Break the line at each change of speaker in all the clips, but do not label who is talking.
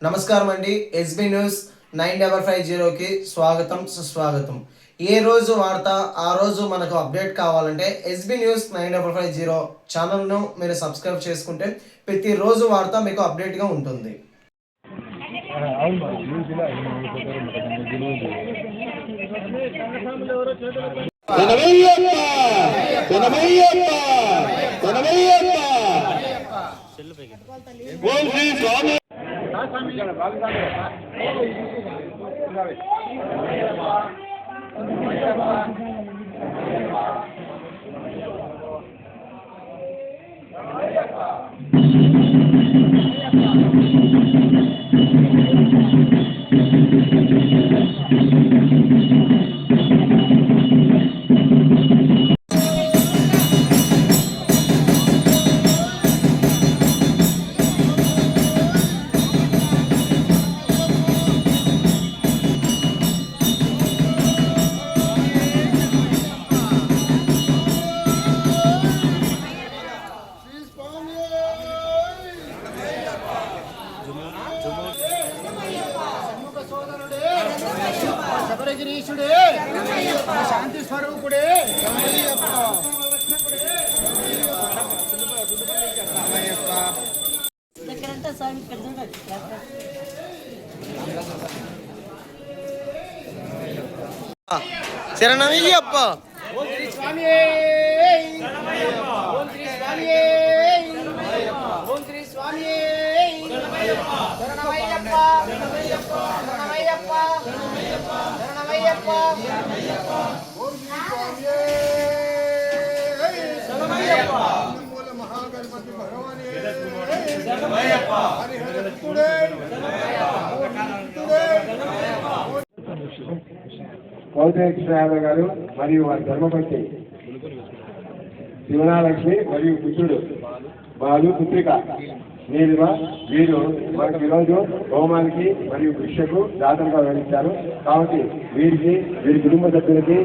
నమస్కారం అండి. SB news 9550కి స్వాగతం సుస్వాగతం. ఏ రోజు వార్త ఆ రోజు మనకు అప్డేట్ కావాలంటే ఎస్బీ న్యూస్ 9550 ఛానల్ను మీరు సబ్స్క్రైబ్ చేసుకుంటే ప్రతిరోజు వార్త మీకు అప్డేట్గా ఉంటుంది.
శబరగిరీశుడే శాంతి స్వరూపుడే
శరణమయ్యప్ప.
ఓం శ్రీ స్వామి ఓం శ్రీ స్వామి ఓం శ్రీ స్వామి శరణమయ్యప్ప శరణమయ్యప్ప శరణమయ్యప్ప ఓం శ్రీ స్వామి శరణమయ్యప్ప మూల మహాగణపతి భగవానే శరణమయ్యప్ప హరిహరుడే
కృష్ణ గారు మరియు వారి ధర్మపతి శివనాలక్ష్మి మరియు పుత్రుడు బాలు పుత్రిక నీలిమ వీరు మనకు ఈరోజు హోమానికి మరియు భిక్షకు దాతలుగా వివరించారు. కాబట్టి వీరికి వీరి కుటుంబ సభ్యులకి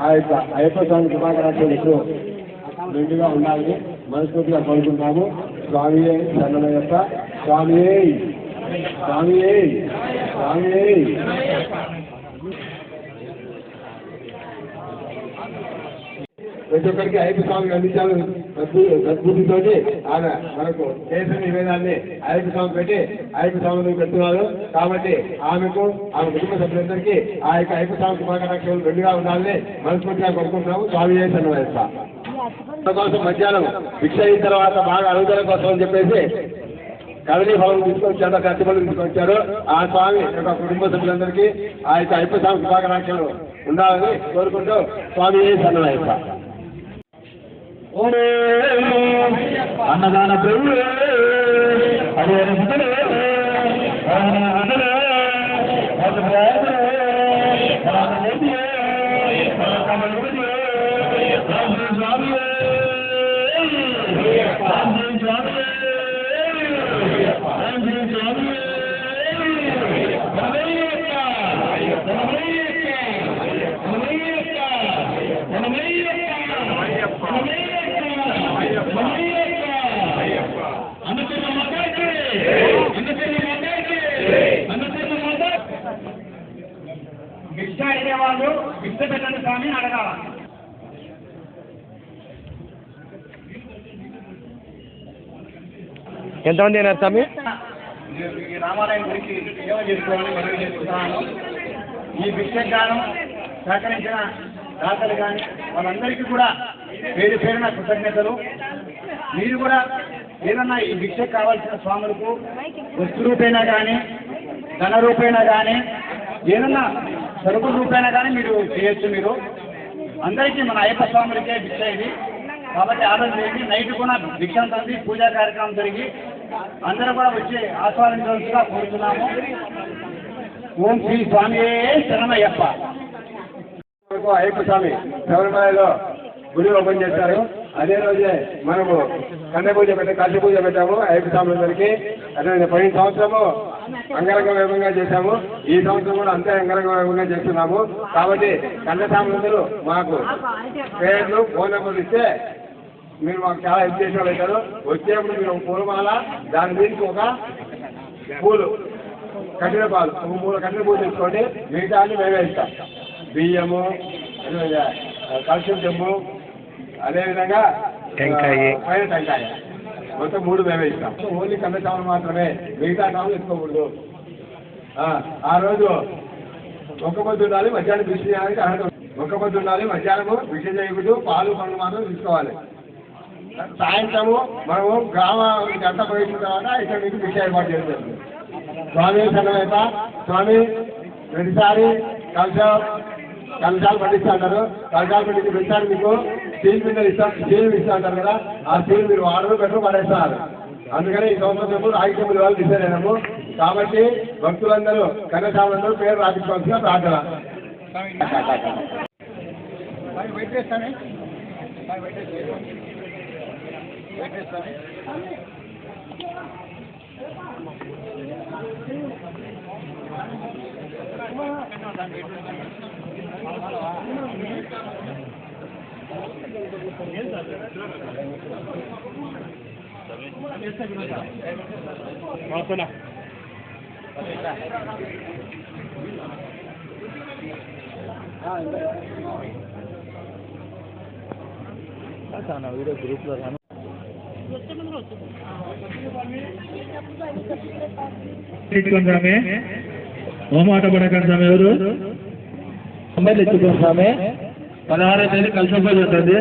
ఆ యొక్క అయ్యప్ప స్వామి శుభాకాంక్షలు నిండుగా ఉండాలని మనస్ఫూర్తిగా కోరుకుంటాము. స్వామి శరణమయ్యప్ప. స్వామి స్వామి స్వామి ప్రతి ఒక్కరికి అయ్యప్ప స్వామికి అందించాలని సద్బుద్ధితో ఆయన మనకు చేసిన నివేదాన్ని అయ్యప్ప స్వామి పెట్టి అయ్యప్ప స్వామిని పెడుతున్నారు. కాబట్టి ఆమెకు ఆమె కుటుంబ సభ్యులందరికీ ఆ యొక్క అయ్యప్ప స్వామి శుభాకాంక్షలు రెండుగా ఉండాలని మనస్ఫూర్తిగా కోరుకుంటున్నాము. స్వామి శరణమయ్యప్ప. కోసం మధ్యాహ్నం భిక్ష అయిన తర్వాత బాగా అరుగుదల కోసం అని చెప్పేసి కదలీ ఫలం తీసుకొచ్చారు, కత్తి ఫలం తీసుకొచ్చారు. ఆ స్వామి యొక్క కుటుంబ సభ్యులందరికీ ఆ యొక్క అయ్యప్ప స్వామి శుభాకాంక్షలు ఉండాలని కోరుకుంటూ స్వామి శరణమయ్యప్ప.
అన్నదాన ప్రభు అదే భిక్ష అడిగేవాళ్ళు భిక్ష పెట్టండి స్వామి అడగాల.
ఎంతమంది అయినారు స్వామి?
ఈ రామాలయం గురించి సేవ చేసుకోవాలని మనవి చేస్తున్నాను. ఈ భిక్షగానం సహకరించిన దాతలు కానీ వాళ్ళందరికీ కూడా పేరు పేరున కృతజ్ఞతలు. మీరు కూడా ఏదన్నా ఈ భిక్షకు కావాల్సిన స్వాములకు వస్తు రూపేణా కానీ ధన రూపేణా కానీ ఏదన్నా సరుకుల రూపేణా కానీ మీరు చేయొచ్చు. మీరు అందరికీ మన అయ్యప్ప స్వాములకే భిక్ష ఇది. కాబట్టి ఆలోచన చేసి నైట్ కూడా భిక్షం తంది పూజా కార్యక్రమం జరిగి అందరూ కూడా వచ్చి ఆస్వాదించవలసిగా కోరుతున్నాము. ఓం శ్రీ స్వామి శరణమయ్యప్ప.
అయ్యప్ప స్వామి శబరిమలలో గుడి ఓపెన్ చేస్తారు. అదే రోజే మనము కన్య పూజ కాశీ పూజ పెట్టాము అయ్యప్ప స్వాములందరికీ. అదే పోయిన సంవత్సరము అంగరంగ వైభవంగా చేశాము. ఈ సంవత్సరం కూడా అంతే అంగరంగ వైభవంగా చేస్తున్నాము. కాబట్టి కన్య స్వాములందరూ మాకు పేర్లు ఫోన్ నెంబర్లు ఇస్తే మీరు మాకు చాలా హెల్ప్ చేసిన వాళ్ళు అవుతారు. వచ్చేప్పుడు మీరు ఒక పూలమాల దాని మీదకి ఒక పూలు కట్టిన పాలు 3 కట్టిన పూలు తీసుకోండి, మిగతా అన్ని మేమే ఇస్తాం. బియ్యము, కాల్షియం చెంబు, అదేవిధంగా పైన టెంకాయ, మొత్తం 3 మేమే ఇస్తాం. ఓన్లీ కన్న చావులు మాత్రమే, మిగతా చావులు ఎత్తుకోకూడదు. ఆ రోజు ఒక్క పొద్దు ఉండాలి, మధ్యాహ్నం భిక్ష చేయడానికి అర్హత. ఒక్క పొద్దు ఉండాలి, మధ్యాహ్నము భిక్ష చేయకూడదు, పాలు పండ్లు మాత్రం తీసుకోవాలి. సాయంత్రము మనము గ్రామానికి అంతా పోయిన తర్వాత ఇక్కడ మీకు భిక్ష ఏర్పాటు చేస్తుంది. స్వామి సన్నవేత స్వామి ప్రతిసారి కలశాలు పండిస్తూ అంటారు. కలశాలు పండించి ప్రతిసారి మీకు స్టీల్ మీద స్టీల్ ఇస్తూ అంటారు కదా, ఆ స్టీల్ మీరు వాడరు పెట్టరు పడేస్తున్నారు. అందుకని ఈ సంవత్సరం రాగి చెంబులు వాళ్ళు డిసైడ్ అయినాము. కాబట్టి భక్తులందరూ కన్నసాలందరూ పేరు రాపించుకోవాల్సిన ప్రార్థన.
వీడియో గ్రూప్ లో
స్వామి మొహమాట పడకండి స్వామి. ఎవరు అమ్మాయిలు ఎత్తుకోండి స్వామి. 16వ తేదీ కలిసి ఉంటుంది.